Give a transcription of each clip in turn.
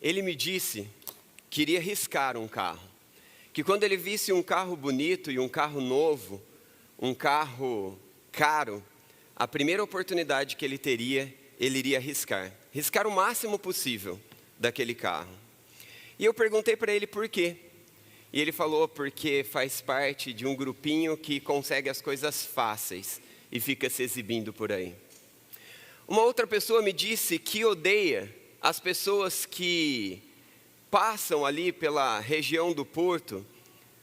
ele me disse que iria riscar um carro. Que quando ele visse um carro bonito e um carro novo, um carro caro, a primeira oportunidade que ele teria, ele iria riscar. Riscar o máximo possível daquele carro. E eu perguntei para ele por quê. E ele falou porque faz parte de um grupinho que consegue as coisas fáceis e fica se exibindo por aí. Uma outra pessoa me disse que odeia as pessoas que passam ali pela região do Porto,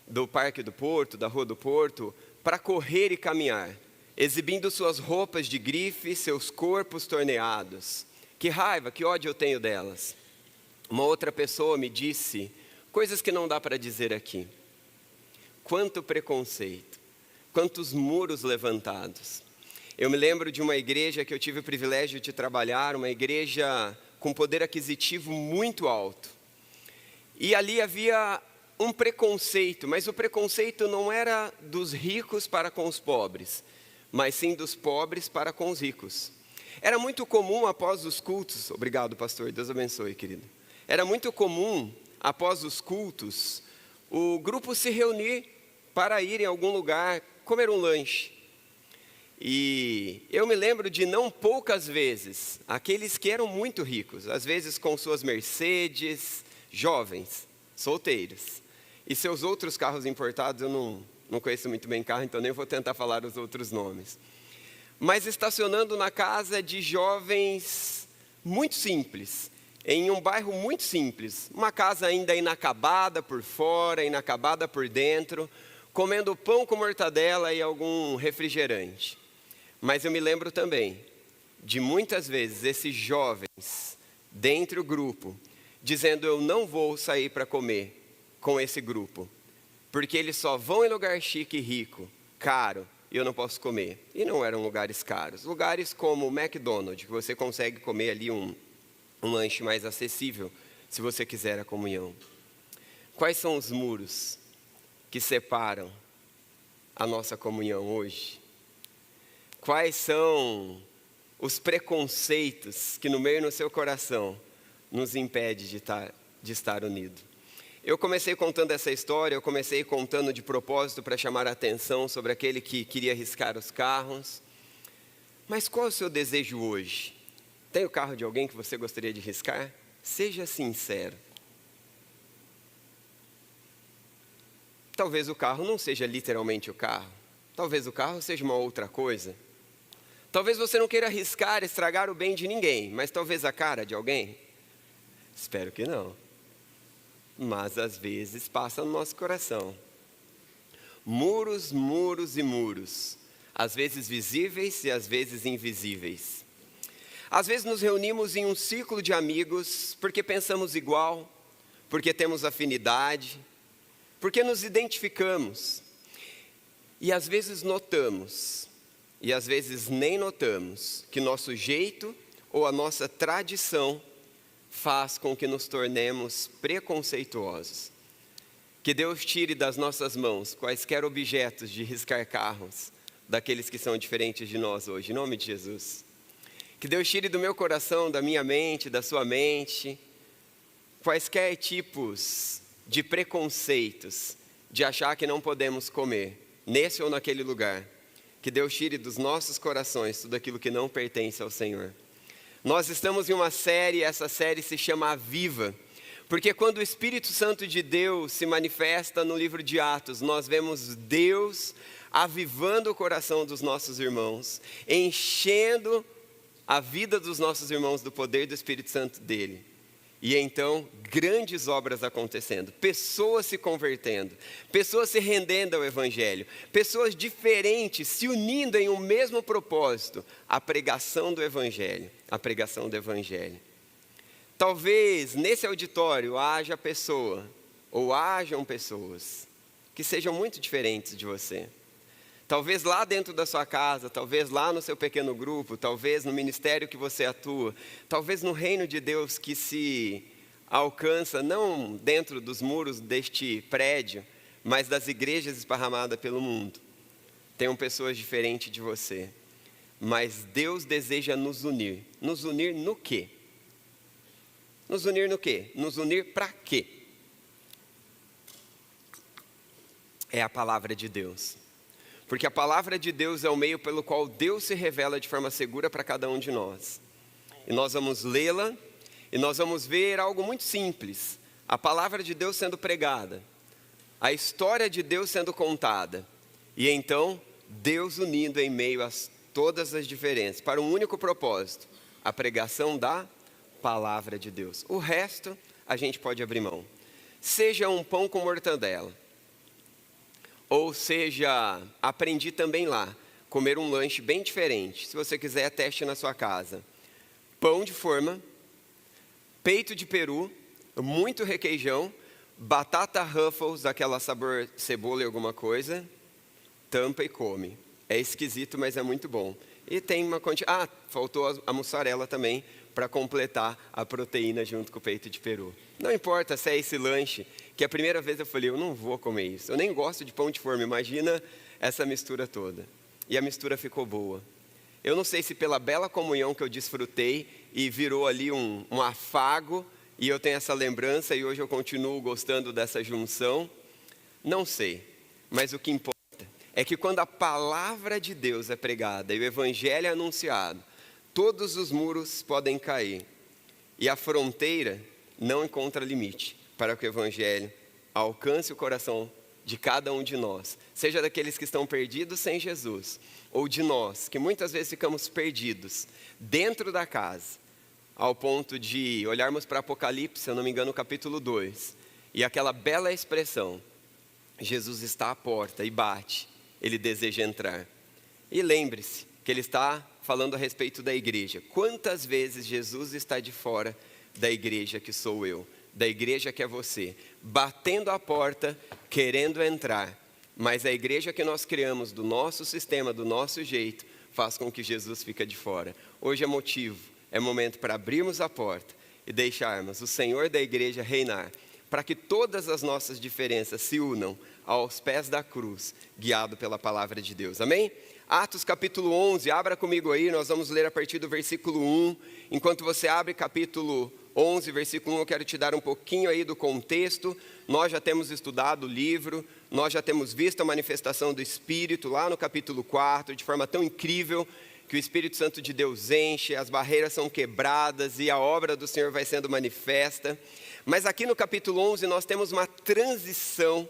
do Parque do Porto, da Rua do Porto, para correr e caminhar, exibindo suas roupas de grife, seus corpos torneados. Que raiva, que ódio eu tenho delas. Uma outra pessoa me disse coisas que não dá para dizer aqui. Quanto preconceito, quantos muros levantados. Eu me lembro de uma igreja que eu tive o privilégio de trabalhar, uma igreja com poder aquisitivo muito alto. E ali havia um preconceito, mas o preconceito não era dos ricos para com os pobres, mas sim dos pobres para com os ricos. Era muito comum após os cultos, obrigado pastor, Deus abençoe querido. Era muito comum após os cultos, o grupo se reunir para ir em algum lugar comer um lanche. E eu me lembro de não poucas vezes, aqueles que eram muito ricos, às vezes com suas Mercedes, jovens, solteiros, e seus outros carros importados, eu não conheço muito bem carro, então nem vou tentar falar os outros nomes. Mas estacionando na casa de jovens muito simples, em um bairro muito simples, uma casa ainda inacabada por fora, inacabada por dentro, comendo pão com mortadela e algum refrigerante. Mas eu me lembro também de muitas vezes esses jovens dentro do grupo, dizendo eu não vou sair para comer com esse grupo, porque eles só vão em lugar chique e rico, caro, e eu não posso comer. E não eram lugares caros, lugares como o McDonald's, que você consegue comer ali um lanche mais acessível, se você quiser a comunhão. Quais são os muros que separam a nossa comunhão hoje? Quais são os preconceitos que no meio do seu coração nos impede de estar unido? Eu comecei contando essa história, eu comecei contando de propósito para chamar a atenção sobre aquele que queria riscar os carros. Mas qual é o seu desejo hoje? Tem o carro de alguém que você gostaria de riscar? Seja sincero. Talvez o carro não seja literalmente o carro. Talvez o carro seja uma outra coisa. Talvez você não queira arriscar, estragar o bem de ninguém, mas talvez a cara de alguém? Espero que não. Mas às vezes passa no nosso coração. Muros, muros e muros. Às vezes visíveis e às vezes invisíveis. Às vezes nos reunimos em um círculo de amigos porque pensamos igual, porque temos afinidade, porque nos identificamos. E às vezes notamos, e às vezes nem notamos, que nosso jeito ou a nossa tradição faz com que nos tornemos preconceituosos. Que Deus tire das nossas mãos quaisquer objetos de riscar carros daqueles que são diferentes de nós hoje, em nome de Jesus. Que Deus tire do meu coração, da minha mente, da sua mente, quaisquer tipos de preconceitos, de achar que não podemos comer, nesse ou naquele lugar. Que Deus tire dos nossos corações tudo aquilo que não pertence ao Senhor. Nós estamos em uma série, essa série se chama Aviva, porque quando o Espírito Santo de Deus se manifesta no livro de Atos, nós vemos Deus avivando o coração dos nossos irmãos, enchendo a vida dos nossos irmãos do poder do Espírito Santo dele. E então, grandes obras acontecendo, pessoas se convertendo, pessoas se rendendo ao Evangelho, pessoas diferentes se unindo em um mesmo propósito, a pregação do Evangelho, a pregação do Evangelho. Talvez nesse auditório haja pessoa, ou hajam pessoas, que sejam muito diferentes de você. Talvez lá dentro da sua casa, talvez lá no seu pequeno grupo, talvez no ministério que você atua, talvez no reino de Deus que se alcança, não dentro dos muros deste prédio, mas das igrejas esparramadas pelo mundo. Tenham pessoas diferentes de você, mas Deus deseja nos unir. Nos unir no quê? Nos unir no quê? Nos unir para quê? É a palavra de Deus. Porque a palavra de Deus é o meio pelo qual Deus se revela de forma segura para cada um de nós. E nós vamos lê-la e nós vamos ver algo muito simples. A palavra de Deus sendo pregada. A história de Deus sendo contada. E então, Deus unindo em meio a todas as diferenças, para um único propósito, a pregação da palavra de Deus. O resto, a gente pode abrir mão. Seja um pão com mortadela, ou seja, aprendi também lá, comer um lanche bem diferente. Se você quiser, teste na sua casa. Pão de forma, peito de peru, muito requeijão, batata Ruffles, aquela sabor cebola e alguma coisa, tampa e come. É esquisito, mas é muito bom. E tem uma quantidade... faltou a mussarela também, para completar a proteína junto com o peito de peru. Não importa se é esse lanche, que a primeira vez eu falei, eu não vou comer isso. Eu nem gosto de pão de forma, imagina essa mistura toda. E a mistura ficou boa. Eu não sei se pela bela comunhão que eu desfrutei e virou ali um afago, e eu tenho essa lembrança e hoje eu continuo gostando dessa junção. Não sei, mas o que importa é que quando a palavra de Deus é pregada e o evangelho é anunciado, todos os muros podem cair e a fronteira não encontra limite para que o evangelho alcance o coração de cada um de nós, seja daqueles que estão perdidos sem Jesus, ou de nós, que muitas vezes ficamos perdidos dentro da casa, ao ponto de olharmos para Apocalipse, se eu não me engano, capítulo 2, e aquela bela expressão, Jesus está à porta e bate, ele deseja entrar. E lembre-se que ele está falando a respeito da igreja. Quantas vezes Jesus está de fora da igreja que sou eu, da igreja que é você, batendo a porta, querendo entrar, mas a igreja que nós criamos do nosso sistema, do nosso jeito, faz com que Jesus fique de fora. Hoje é motivo, é momento para abrirmos a porta e deixarmos o Senhor da igreja reinar, para que todas as nossas diferenças se unam aos pés da cruz, guiado pela palavra de Deus. Amém? Atos capítulo 11, abra comigo aí, nós vamos ler a partir do versículo 1. Enquanto você abre capítulo 11, versículo 1, eu quero te dar um pouquinho aí do contexto. Nós já temos estudado o livro, nós já temos visto a manifestação do Espírito lá no capítulo 4, de forma tão incrível, que o Espírito Santo de Deus enche, as barreiras são quebradas e a obra do Senhor vai sendo manifesta. Mas aqui no capítulo 11 nós temos uma transição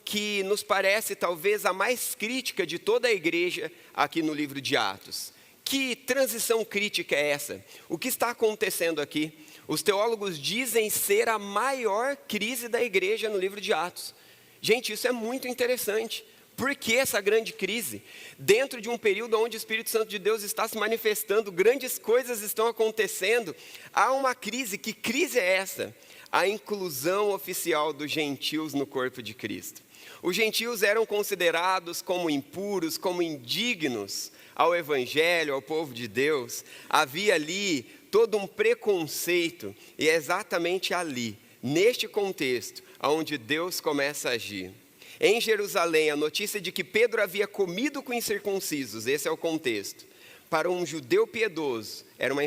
que nos parece talvez a mais crítica de toda a igreja aqui no livro de Atos. Que transição crítica é essa? O que está acontecendo aqui? Os teólogos dizem ser a maior crise da igreja no livro de Atos. Gente, isso é muito interessante. Por que essa grande crise? Dentro de um período onde o Espírito Santo de Deus está se manifestando, grandes coisas estão acontecendo, há uma crise. Que crise é essa? A inclusão oficial dos gentios no corpo de Cristo. Os gentios eram considerados como impuros, como indignos ao evangelho, ao povo de Deus. Havia ali todo um preconceito, e é exatamente ali, neste contexto, onde Deus começa a agir. Em Jerusalém, a notícia de que Pedro havia comido com incircuncisos, esse é o contexto, para um judeu piedoso, era uma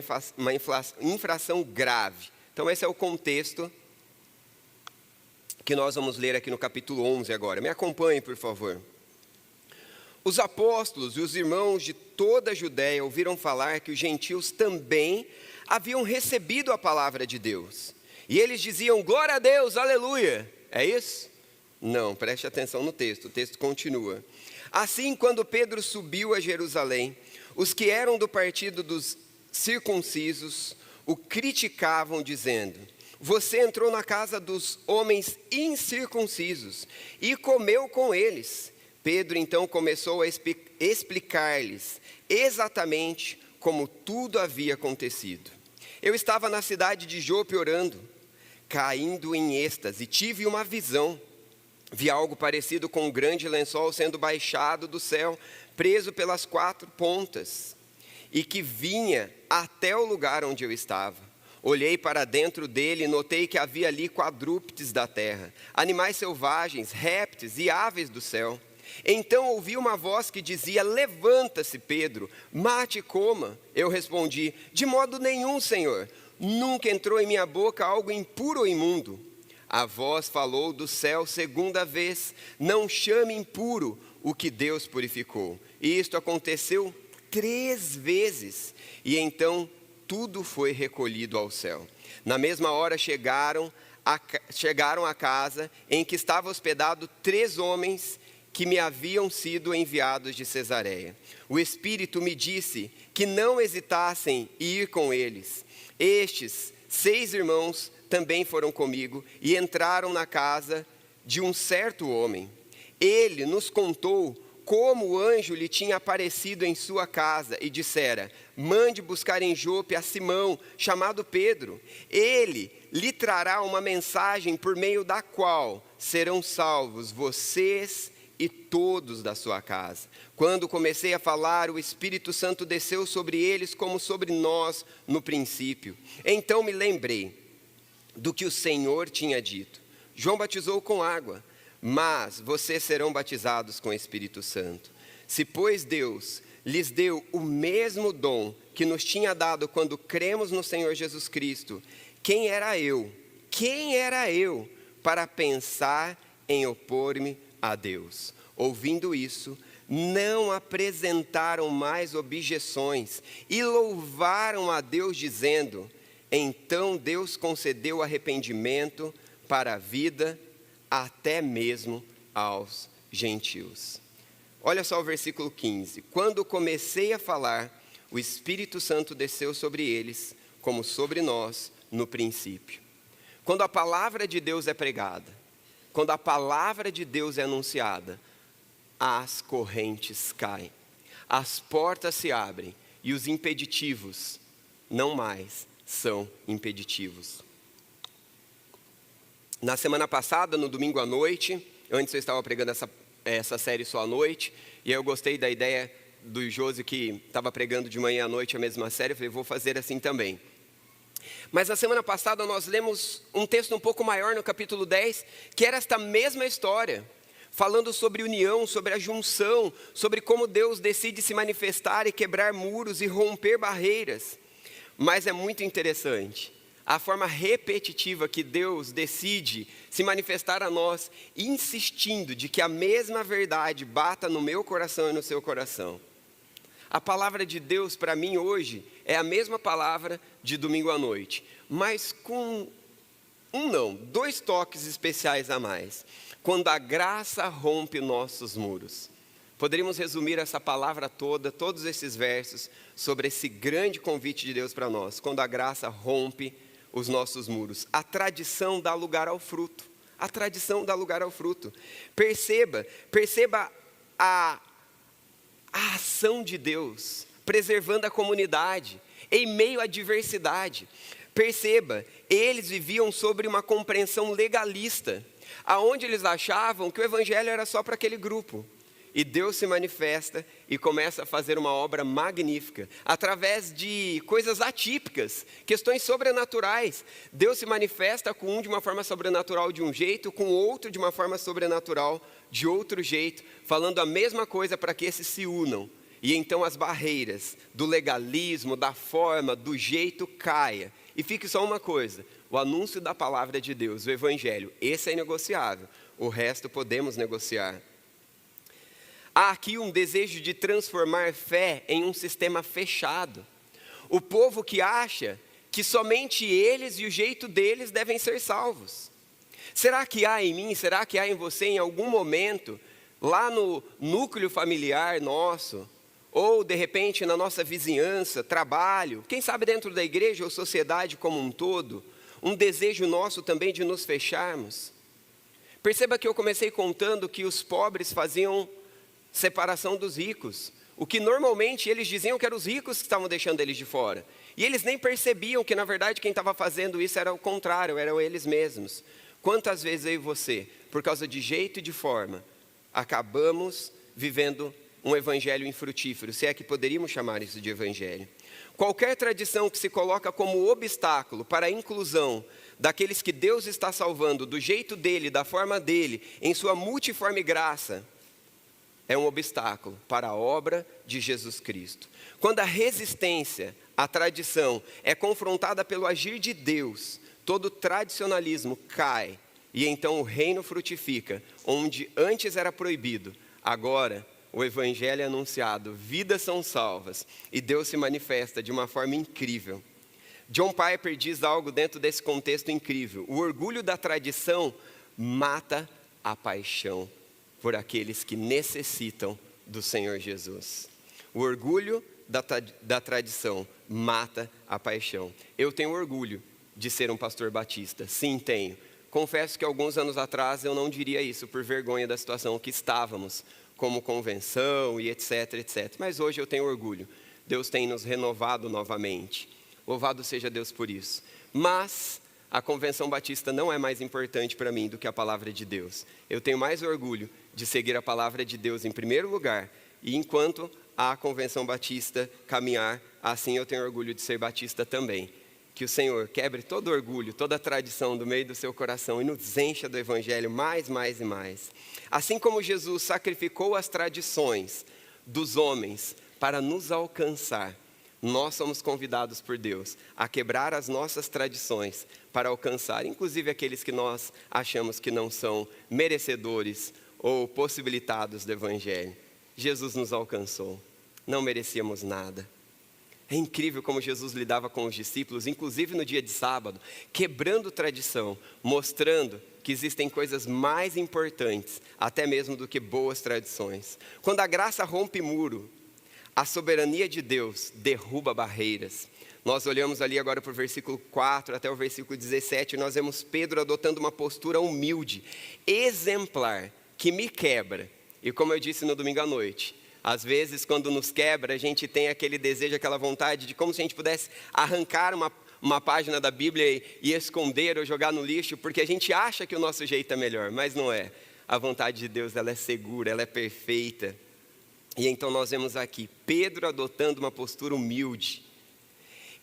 infração grave. Então esse é o contexto que nós vamos ler aqui no capítulo 11 agora. Me acompanhe, por favor. Os apóstolos e os irmãos de toda a Judéia ouviram falar que os gentios também haviam recebido a palavra de Deus. E eles diziam, glória a Deus, aleluia. É isso? Não, preste atenção no texto, o texto continua. Assim, quando Pedro subiu a Jerusalém, os que eram do partido dos circuncisos o criticavam, dizendo, você entrou na casa dos homens incircuncisos e comeu com eles. Pedro então começou a explicar-lhes exatamente como tudo havia acontecido. Eu estava na cidade de Jope orando, caindo em êxtase, e tive uma visão. Vi algo parecido com um grande lençol sendo baixado do céu, preso pelas 4 pontas, e que vinha até o lugar onde eu estava. Olhei para dentro dele e notei que havia ali quadrúpedes da terra, animais selvagens, répteis e aves do céu. Então ouvi uma voz que dizia, levanta-se Pedro, mate e coma. Eu respondi, de modo nenhum, Senhor, nunca entrou em minha boca algo impuro ou imundo. A voz falou do céu segunda vez: não chame impuro o que Deus purificou. E isto aconteceu 3 vezes, e então tudo foi recolhido ao céu. Na mesma hora chegaram à casa em que estavam hospedados 3 homens que me haviam sido enviados de Cesareia. O Espírito me disse que não hesitassem em ir com eles. Estes 6 irmãos também foram comigo e entraram na casa de um certo homem. Ele nos contou como o anjo lhe tinha aparecido em sua casa e dissera: mande buscar em Jope a Simão, chamado Pedro. Ele lhe trará uma mensagem por meio da qual serão salvos vocês e todos da sua casa. Quando comecei a falar, o Espírito Santo desceu sobre eles como sobre nós no princípio. Então me lembrei do que o Senhor tinha dito: João batizou com água, mas vocês serão batizados com o Espírito Santo. Se, pois, Deus lhes deu o mesmo dom que nos tinha dado quando cremos no Senhor Jesus Cristo, quem era eu para pensar em opor-me a Deus? Ouvindo isso, não apresentaram mais objeções e louvaram a Deus dizendo: então Deus concedeu arrependimento para a vida até mesmo aos gentios. Olha só o versículo 15. Quando comecei a falar, o Espírito Santo desceu sobre eles, como sobre nós no princípio. Quando a palavra de Deus é pregada, quando a palavra de Deus é anunciada, as correntes caem, as portas se abrem e os impeditivos não mais são impeditivos. Na semana passada, no domingo à noite, antes eu estava pregando essa série só à noite, e eu gostei da ideia do Josi que estava pregando de manhã à noite a mesma série. Eu falei, vou fazer assim também. Mas na semana passada nós lemos um texto um pouco maior no capítulo 10, que era esta mesma história, falando sobre união, sobre a junção, sobre como Deus decide se manifestar e quebrar muros e romper barreiras. Mas é muito interessante a forma repetitiva que Deus decide se manifestar a nós, insistindo de que a mesma verdade bata no meu coração e no seu coração. A palavra de Deus para mim hoje é a mesma palavra de domingo à noite, mas com 2 toques especiais a mais. Quando a graça rompe nossos muros. Poderíamos resumir essa palavra toda, todos esses versos, sobre esse grande convite de Deus para nós. Quando a graça rompe os nossos muros. A tradição dá lugar ao fruto. A tradição dá lugar ao fruto. Perceba a ação de Deus, preservando a comunidade, em meio à diversidade. Perceba, eles viviam sobre uma compreensão legalista, aonde eles achavam que o evangelho era só para aquele grupo. E Deus se manifesta e começa a fazer uma obra magnífica, através de coisas atípicas, questões sobrenaturais. Deus se manifesta com um de uma forma sobrenatural de um jeito, com outro de uma forma sobrenatural de outro jeito, falando a mesma coisa para que esses se unam. E então as barreiras do legalismo, da forma, do jeito caia. E fique só uma coisa, o anúncio da palavra de Deus, o evangelho, esse é inegociável, o resto podemos negociar. Há aqui um desejo de transformar fé em um sistema fechado. O povo que acha que somente eles e o jeito deles devem ser salvos. Será que há em mim, será que há em você em algum momento, lá no núcleo familiar nosso, ou de repente na nossa vizinhança, trabalho, quem sabe dentro da igreja ou sociedade como um todo, um desejo nosso também de nos fecharmos? Perceba que eu comecei contando que os pobres faziam separação dos ricos, o que normalmente eles diziam que eram os ricos que estavam deixando eles de fora, e eles nem percebiam que na verdade quem estava fazendo isso era o contrário, eram eles mesmos. Quantas vezes eu e você, por causa de jeito e de forma, acabamos vivendo um evangelho infrutífero, se é que poderíamos chamar isso de evangelho? Qualquer tradição que se coloca como obstáculo para a inclusão daqueles que Deus está salvando, do jeito dele, da forma dele, em sua multiforme graça, é um obstáculo para a obra de Jesus Cristo. Quando a resistência à tradição é confrontada pelo agir de Deus, todo tradicionalismo cai e então o reino frutifica, onde antes era proibido, agora o evangelho é anunciado, vidas são salvas e Deus se manifesta de uma forma incrível. John Piper diz algo dentro desse contexto incrível: o orgulho da tradição mata a paixão por aqueles que necessitam do Senhor Jesus. O orgulho da tradição mata a paixão. Eu tenho orgulho de ser um pastor batista, sim, tenho. Confesso que alguns anos atrás eu não diria isso por vergonha da situação que estávamos, como convenção e etc, etc. Mas hoje eu tenho orgulho. Deus tem nos renovado novamente. Louvado seja Deus por isso. Mas a convenção batista não é mais importante para mim do que a palavra de Deus. Eu tenho mais orgulho de seguir a palavra de Deus em primeiro lugar. E enquanto a convenção batista caminhar, assim eu tenho orgulho de ser batista também. Que o Senhor quebre todo orgulho, toda a tradição do meio do seu coração e nos encha do evangelho mais e mais. Assim como Jesus sacrificou as tradições dos homens para nos alcançar, nós somos convidados por Deus a quebrar as nossas tradições para alcançar, inclusive aqueles que nós achamos que não são merecedores ou possibilitados do evangelho. Jesus nos alcançou, não merecíamos nada. É incrível como Jesus lidava com os discípulos, inclusive no dia de sábado, quebrando tradição, mostrando que existem coisas mais importantes, até mesmo do que boas tradições. Quando a graça rompe muro, a soberania de Deus derruba barreiras. Nós olhamos ali agora para o versículo 4 até o versículo 17, e nós vemos Pedro adotando uma postura humilde, exemplar, que me quebra. E como eu disse no domingo à noite, às vezes quando nos quebra, a gente tem aquele desejo, aquela vontade de como se a gente pudesse arrancar uma página da Bíblia e esconder ou jogar no lixo, porque a gente acha que o nosso jeito é melhor, mas não é. A vontade de Deus, ela é segura, ela é perfeita. E então nós vemos aqui Pedro adotando uma postura humilde.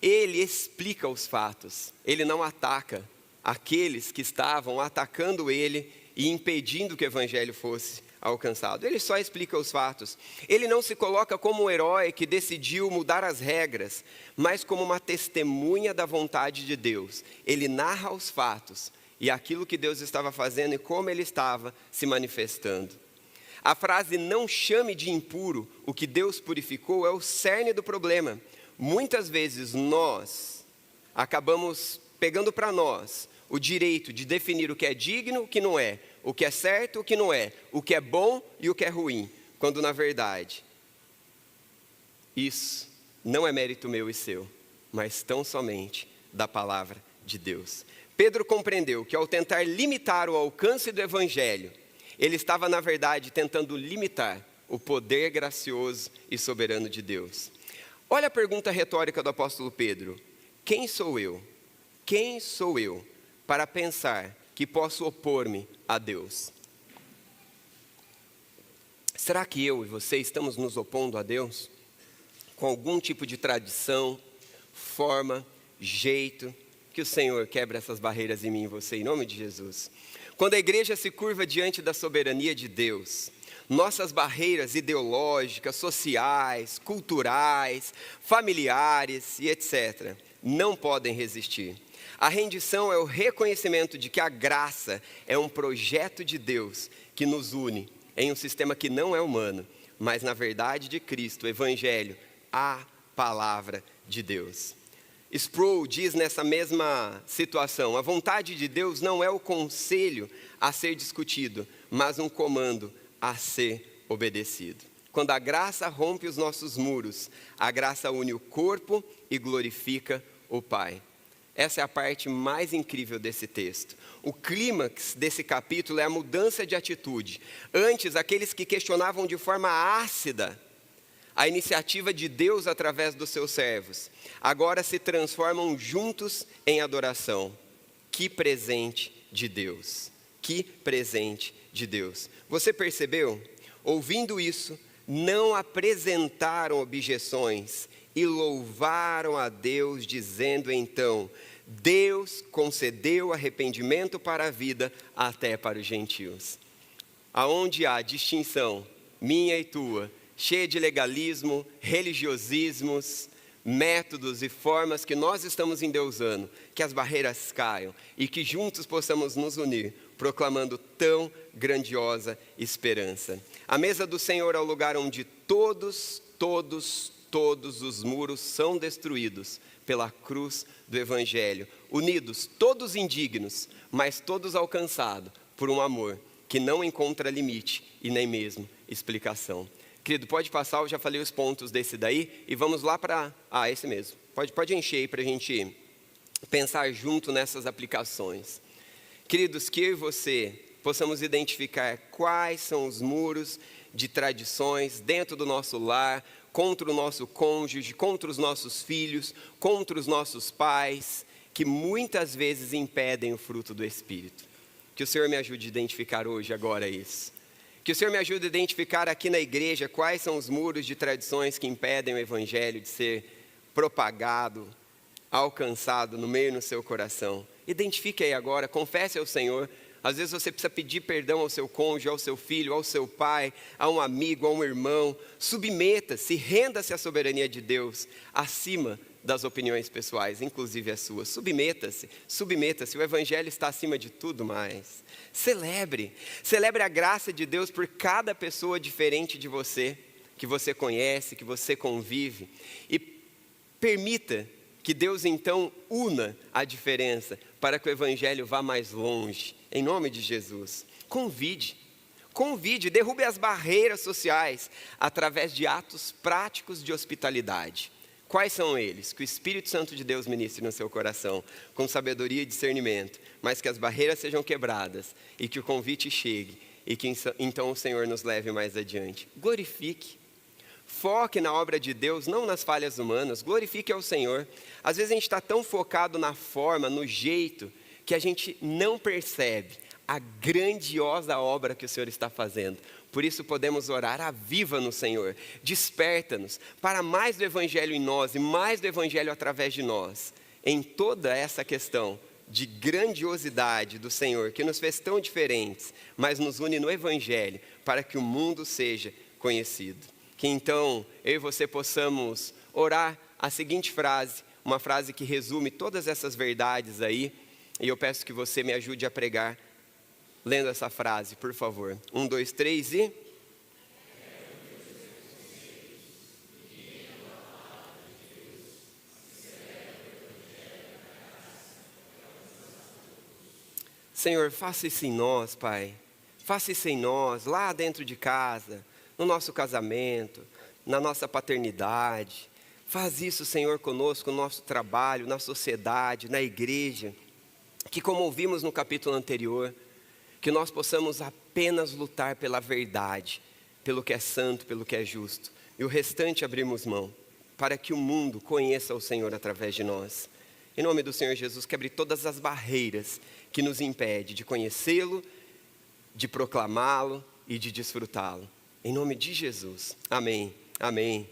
Ele explica os fatos, ele não ataca aqueles que estavam atacando ele e impedindo que o evangelho fosse alcançado. Ele só explica os fatos. Ele não se coloca como um herói que decidiu mudar as regras, mas como uma testemunha da vontade de Deus. Ele narra os fatos e aquilo que Deus estava fazendo e como ele estava se manifestando. A frase "não chame de impuro o que Deus purificou" é o cerne do problema. Muitas vezes nós acabamos pegando para nós o direito de definir o que é digno e o que não é, o que é certo e o que não é, o que é bom e o que é ruim, quando na verdade isso não é mérito meu e seu, mas tão somente da palavra de Deus. Pedro compreendeu que ao tentar limitar o alcance do evangelho, ele estava na verdade tentando limitar o poder gracioso e soberano de Deus. Olha a pergunta retórica do apóstolo Pedro: quem sou eu? Quem sou eu para pensar que posso opor-me a Deus? Será que eu e você estamos nos opondo a Deus? Com algum tipo de tradição, forma, jeito? Que o Senhor quebre essas barreiras em mim e você, em nome de Jesus. Quando a igreja se curva diante da soberania de Deus, nossas barreiras ideológicas, sociais, culturais, familiares e etc. não podem resistir. A rendição é o reconhecimento de que a graça é um projeto de Deus que nos une em um sistema que não é humano, mas na verdade de Cristo, o Evangelho, a palavra de Deus. Sproul diz nessa mesma situação: a vontade de Deus não é o conselho a ser discutido, mas um comando a ser obedecido. Quando a graça rompe os nossos muros, a graça une o corpo e glorifica o Pai. Essa é a parte mais incrível desse texto. O clímax desse capítulo é a mudança de atitude. Antes, aqueles que questionavam de forma ácida a iniciativa de Deus através dos seus servos, agora se transformam juntos em adoração. Que presente de Deus! Que presente de Deus! Você percebeu? Ouvindo isso, não apresentaram objeções e louvaram a Deus, dizendo então: Deus concedeu arrependimento para a vida até para os gentios. Aonde há distinção, minha e tua, cheia de legalismo, religiosismos, métodos e formas que nós estamos endeusando, que as barreiras caiam e que juntos possamos nos unir, proclamando tão grandiosa esperança. A mesa do Senhor é o lugar onde todos os muros são destruídos pela cruz do Evangelho, unidos, todos indignos, mas todos alcançados por um amor que não encontra limite e nem mesmo explicação. Querido, pode passar, eu já falei os pontos desse daí, e vamos lá para... esse mesmo. Pode encher aí para a gente pensar junto nessas aplicações. Queridos, que eu e você possamos identificar quais são os muros de tradições dentro do nosso lar, contra o nosso cônjuge, contra os nossos filhos, contra os nossos pais, que muitas vezes impedem o fruto do Espírito. Que o Senhor me ajude a identificar hoje, agora, isso. Que o Senhor me ajude a identificar aqui na igreja quais são os muros de tradições que impedem o Evangelho de ser propagado, alcançado no meio do seu coração. Identifique aí agora, confesse ao Senhor. Às vezes você precisa pedir perdão ao seu cônjuge, ao seu filho, ao seu pai, a um amigo, a um irmão. Submeta-se, renda-se à soberania de Deus, acima das opiniões pessoais, inclusive as suas. Submeta-se, o Evangelho está acima de tudo mais. Celebre a graça de Deus por cada pessoa diferente de você, que você conhece, que você convive, e permita que Deus então una a diferença, para que o Evangelho vá mais longe, em nome de Jesus. Convide, derrube as barreiras sociais, através de atos práticos de hospitalidade. Quais são eles? Que o Espírito Santo de Deus ministre no seu coração, com sabedoria e discernimento, mas que as barreiras sejam quebradas, e que o convite chegue, e que então o Senhor nos leve mais adiante. Glorifique, foque na obra de Deus, não nas falhas humanas, glorifique ao Senhor. Às vezes a gente está tão focado na forma, no jeito, que a gente não percebe a grandiosa obra que o Senhor está fazendo. Por isso podemos orar: aviva no Senhor, desperta-nos para mais do Evangelho em nós e mais do Evangelho através de nós, em toda essa questão de grandiosidade do Senhor, que nos fez tão diferentes, mas nos une no Evangelho, para que o mundo seja conhecido. Que então eu e você possamos orar a seguinte frase, uma frase que resume todas essas verdades aí, e eu peço que você me ajude a pregar lendo essa frase, por favor. 1, 2, 3 e... Senhor, faça isso em nós, Pai. Faça isso em nós, lá dentro de casa, no nosso casamento, na nossa paternidade. Faz isso, Senhor, conosco, no nosso trabalho, na sociedade, na igreja. Que, como ouvimos no capítulo anterior, que nós possamos apenas lutar pela verdade, pelo que é santo, pelo que é justo. E o restante abrimos mão, para que o mundo conheça o Senhor através de nós. Em nome do Senhor Jesus, quebre todas as barreiras que nos impedem de conhecê-lo, de proclamá-lo e de desfrutá-lo. Em nome de Jesus. Amém. Amém.